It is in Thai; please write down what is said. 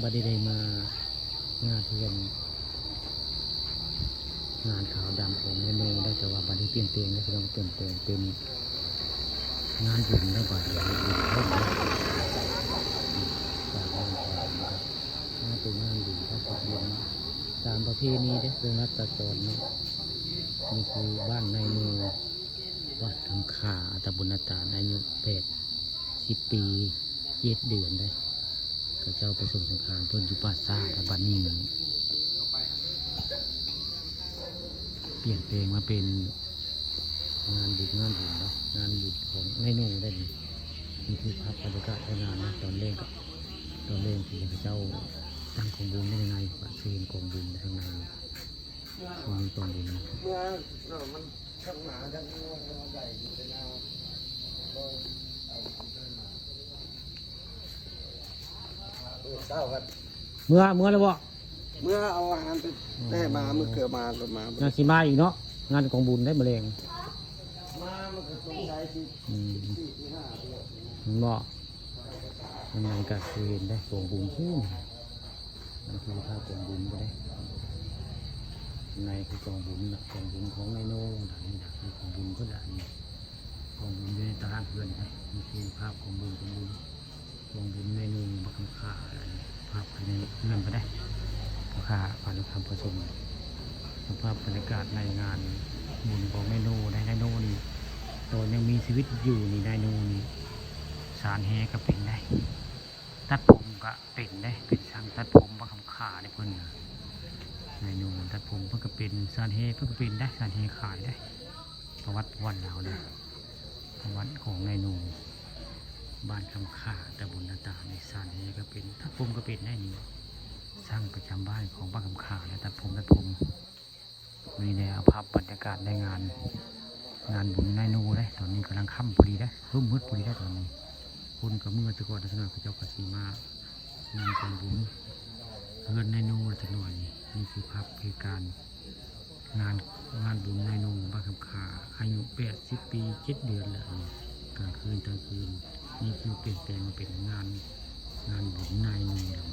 บัดได้มางานเพื่อนงานขาวดำของเมนูได้แต่ว่าบัดได้เปลี่ยนแปลงได้คือต้องเปลี่ยนแปลงเป็นงานบุญได้บัดนี้บุญเพิ่มเลยจากงานขาวนะครับน่าเป็นงานบุญถ้าจัดบุญตามประเพณีได้เป็นรัตจรเนาะนี่คือบ้านในเมืองวัดทำขาตำบลนาตาลอายุ80 ปี7 เดือนได้ก็เจ้าประสงค์สงครามเพิ่นอยู่ป่าซ่าแต่บัดนี้เปลี่ยนแปลงมาเป็นงานบุญเนาะงานบุญของในนู่นได้นี่คือภาพบรรยากาศงานนะตอนเล่นที่เจ้าตั้งกองบุญได้ยังไงว่าเชิญกองบุญทางในมีกองบุญเมื่อมันข้างหนาข้างนู้นใหญ่อยู่ในนาก็เอาเศร้าครับเมื่อแล้วบ่เมื่อเอาอาหารไปได้มาเมื่อเกิดมาก็มาง านสีมาอีกเนาะงานกองบุญได้มะเร็งมามันก็สงสัยที่5บ่ยังไงก็คือเห็นได้กองบุญขึ้นมันคือภาพกองบุญก็ได้ในคือกองบุญกองบุญของนายโน่ด่านนี้นะคือกองบุญก็ด่านนี้กองบุญอยู่ในตารางเพื่อนนะนี่คือภาพกองบุญในนู่นบักคำขาภาพภายในเงินก็ได้ราคาผ่านคำประชุมภาพบรรยากาศในงานบุญของนายโน่ได้นายโน่นี่ตอนยังมีชีวิตอยู่นี่นายโน่นี่สารแหก็เป็นได้ตัดผมก็เป็นได้เป็นช่างตัดผมบักคำขาในเพื่อนนายโน่ตัดผมเพื่อก็เป็นสารแหเพื่อก็เป็นได้สารแหขายได้ประวัติวันแล้วนะประวัติของนายโน่บ้านคำขาตำบลนาตาในสารแหก็เป็นตัดผมก็เป็นได้นี่สร้างประจำบ้านของบ้านคำขาและตัดผมมีแนวภาพบรรยากาศในงานบุญนายโน่ได้ตอนนี้กำลังค่ำพอดีได้รุ่มมืดพอดีได้ตอนนี้คนกับเมื่อจะก่อนจะหน่อยพระเจ้ากัสีมางานการบุญเงินนายโน่จะหน่อยนี่คือภาพเหตุการณ์งานบุญนายโน่บ้านคำขาอายุ80 ปี7 เดือนแล้วกลางคืนนี่คือเปลี่ยนแปลงมาเป็นงานบุญนายโน่แล้ว